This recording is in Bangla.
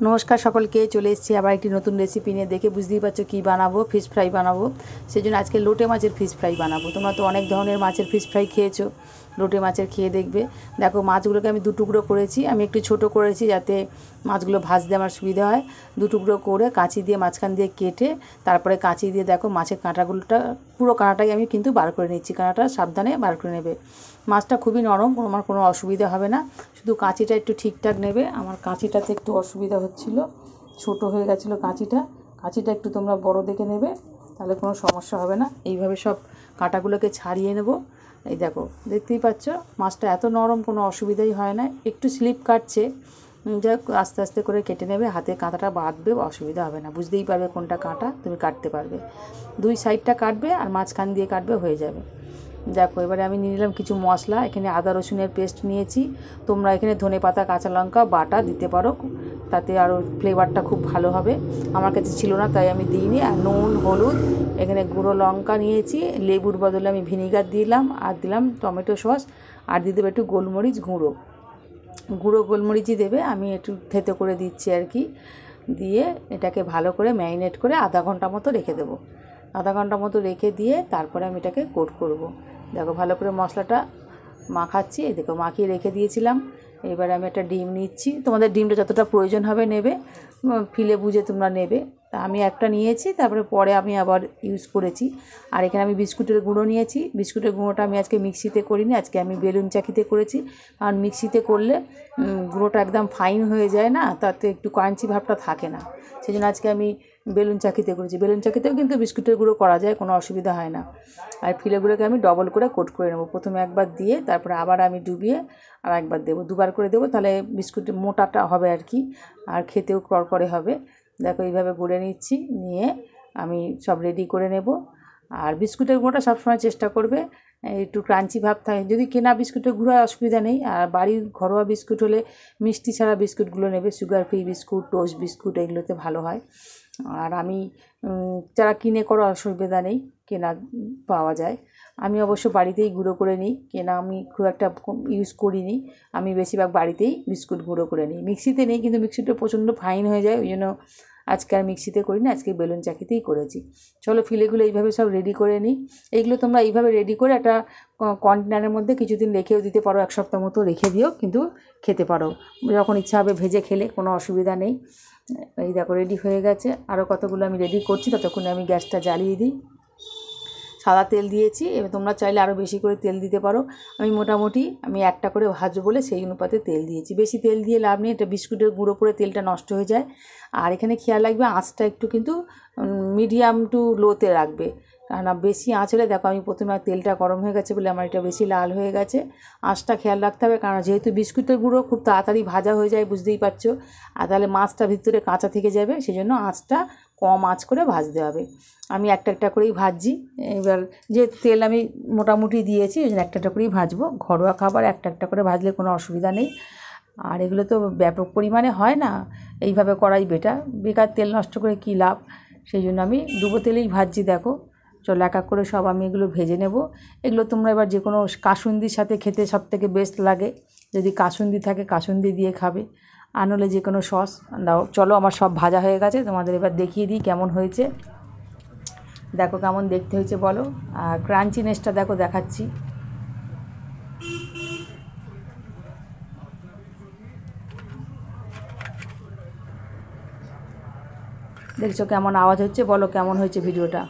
নমস্কার সকলকে, চলে এসেছি আবার একটি নতুন রেসিপি নিয়ে। দেখে বুঝতেই পারছো কী বানাবো, ফিশ ফ্রাই বানাবো। সেই জন্য আজকে লোটে মাছের ফিশ ফ্রাই বানাবো। তোমরা তো অনেক ধরনের মাছের ফিশ ফ্রাই খেয়েছো, লোটে মাছের খেয়ে দেখবে। দেখো, মাছগুলোকে আমি 2 টুকরো করেছি। আমি একটু ছোট করেছি যাতে মাছগুলো ভাজতে আমার সুবিধা হয়। 2 টুকরো করে কাঁচি দিয়ে মাঝখান দিয়ে কেটে তারপরে কাঁচি দিয়ে দেখো মাছের কাঁটাগুলোটা, পুরো কাঁটাটাই আমি কিন্তু বার করে নিচ্ছি। কাঁটাটা সাবধানে বার করে নেবে। মাছটা খুবই নরম, আমার কোনো অসুবিধা হবে না। শুধু কাঁচিটা একটু ঠিকঠাক নেবে। আমার কাঁচিটাতে একটু অসুবিধা হচ্ছিলো, ছোট হয়ে গেছিলো কাঁচিটা একটু তোমরা বড় দেখে নেবে, তাহলে কোনো সমস্যা হবে না। এইভাবে সব কাঁটাগুলোকে ছাড়িয়ে নেব। এই দেখো, দেখতেই পাচ্ছ মাছটা এত নরম, কোনো অসুবিধাই হয় না। একটু স্লিপ কাটছে, যাক আস্তে আস্তে করে কেটে নেবে। হাতে কাঁটাটা বাঁধবে, অসুবিধা হবে না, বুঝতেই পারবে কোনটা কাঁটা, তুমি কাটতে পারবে। 2 সাইডটা কাটবে আর মাঝখান দিয়ে কাটবে, হয়ে যাবে। দেখো, এবারে আমি নিয়ে নিলাম কিছু মশলা। এখানে আদা রসুনের পেস্ট নিয়েছি। তোমরা এখানে ধনেপাতা কাঁচা লঙ্কা বাটা দিতে পারো, তাতে আরও ফ্লেভারটা খুব ভালো হবে। আমার কাছে ছিল না তাই আমি দিইনি। আর নুন, হলুদ, এখানে গুঁড়ো লঙ্কা নিয়েছি। লেবুর বদলে আমি ভিনিগার দিলাম, আর দিলাম টমেটো সস, আর দিয়ে দেবো একটু গোলমরিচ গুঁড়ো গোলমরিচই দেবে। আমি একটু থেতো করে দিচ্ছি আর কি। দিয়ে এটাকে ভালো করে ম্যারিনেট করে আধা ঘন্টা মতো রেখে দেবো। আধা ঘন্টা মতো রেখে দিয়ে তারপরে আমি এটাকে কোট করব। দেখো, ভালো করে মশলাটা মাখাচ্ছি। এই দেখো, মাখিয়ে রেখে দিয়েছিলাম। এবারে আমি একটা ডিম নিচ্ছি। তোমাদের ডিমটা যতটা প্রয়োজন হবে নেবে, ফিলে বুঝে তোমরা নেবে। তা আমি একটা নিয়েছি, তারপরে পরে আমি আবার ইউজ করেছি। আর এখানে আমি বিস্কুটের গুঁড়ো নিয়েছি। বিস্কুটের গুঁড়োটা আমি আজকে মিক্সিতে করিনি, আজকে আমি বেলুন চাকিতে করেছি। কারণ মিক্সিতে করলে গুঁড়োটা একদম ফাইন হয়ে যায় না, তাতে একটু ক্রাঞ্চি ভাবটা থাকে না। সেই জন্য আজকে আমি বেলুন চাকিতে করেছি। বেলুন চাকিতেও কিন্তু বিস্কুটের গুঁড়ো করা যায়, কোনো অসুবিধা হয় না। আর ফিলেগুলোকে আমি ডবল করে কোট করে নেবো। প্রথমে একবার দিয়ে তারপরে আবার আমি ডুবিয়ে আর একবার দেবো, 2বার করে দেবো, তাহলে বিস্কুটের মোটাটা হবে আর কি, আর খেতেও করকরে হবে। দেখো, এইভাবে গুঁড়ে নিচ্ছি, নিয়ে আমি সব রেডি করে নেব। আর বিস্কুটের গুঁড়োটা সবসময় চেষ্টা করবে একটু ক্রাঞ্চি ভাব থাকে। যদি কেনা বিস্কুটের গুঁড়ো অসুবিধা নেই, আর বাড়ির ঘরোয়া বিস্কুট হলে মিষ্টি ছাড়া বিস্কুটগুলো নেবে, sugar free biscuit, toast biscuit, এগুলোতে ভালো হয়। আর আমি যারা কিনে করো অসুবিধা নেই, কেনা পাওয়া যায়। আমি অবশ্য বাড়িতেই গুঁড়ো করে নিই, কেনা আমি খুব একটা ইউজ করিনি। আমি বেশিরভাগ বাড়িতেই বিস্কুট গুঁড়ো করে নিই। মিক্সিতে নেই, কিন্তু মিক্সিটা প্রচণ্ড ফাইন হয়ে যায়, ওই জন্য আজকে আর মিক্সিতে করিনি, আজকে বেলুন চাকিতেই করেছি। চলো, ফিলেগুলো এইভাবে সব রেডি করে নিই। এইগুলো তোমরা এইভাবে রেডি করে একটা কন্টেনারের মধ্যে কিছুদিন রেখেও দিতে পারো, 1 সপ্তাহ মতো রেখে দিও, কিন্তু খেতে পারো যখন ইচ্ছা হবে, ভেজে খেলে কোনো অসুবিধা নেই। এই দেখো, রেডি হয়ে গেছে। আরও কতগুলো আমি রেডি করছি, ততক্ষণে আমি গ্যাসটা জ্বালিয়ে দিই। সাদা তেল দিয়েছি, এবার তোমরা চাইলে আরও বেশি করে তেল দিতে পারো। আমি মোটামুটি একটা করে ভাজবো বলে সেই অনুপাতে তেল দিয়েছি। বেশি তেল দিয়ে লাভ নেই, এটা বিস্কুটের গুঁড়ো করে তেলটা নষ্ট হয়ে যায়। আর এখানে খেয়াল রাখবে, আঁচটা একটু কিন্তু মিডিয়াম টু লোতে রাখবে। কারণ বেশি আঁচ হলে, দেখো আমি প্রথমে তেলটা গরম হয়ে গেছে বলে আমার এটা বেশি লাল হয়ে গেছে। আঁচটা খেয়াল রাখতে হবে, কারণ যেহেতু বিস্কুটের গুঁড়ো খুব তাড়াতাড়ি ভাজা হয়ে যায়, বুঝতেই পারছো। আর তাহলে মাছটা ভিতরে কাঁচা থেকে যাবে, সেই জন্য আঁচটা কম আঁচ করে ভাজতে হবে। আমি একটা করেই ভাজছি। এবার যে তেল আমি মোটামুটি দিয়েছি, ওই জন্য একটা করেই ভাজবো। ঘরোয়া খাবার একটা করে ভাজলে কোনো অসুবিধা নেই। আর এগুলো তো ব্যাপক পরিমাণে হয় না, এইভাবে করাই বেটার। বেকার তেল নষ্ট করে কী লাভ, সেই জন্য আমি ডুবো তেলেই ভাজছি। দেখো, চলো এক করে সব আমি এগুলো ভেজে নেব। এগুলো তোমরা এবার যে কোনো কাসুন্দির সাথে খেতে সবথেকে বেস্ট লাগে। যদি কাসুন্দি থাকে, কাসুন্দি দিয়ে খাবে, আর নইলে যে কোনো সস দাও। চলো, আমার সব ভাজা হয়ে গেছে, তোমাদের এবার দেখিয়ে দিই কেমন হয়েছে। দেখো কেমন দেখতে হয়েছে বলো। আর ক্রাঞ্চিনেসটা দেখো, দেখাচ্ছি। দেখছো কেমন আওয়াজ হচ্ছে, বলো কেমন হয়েছে ভিডিওটা।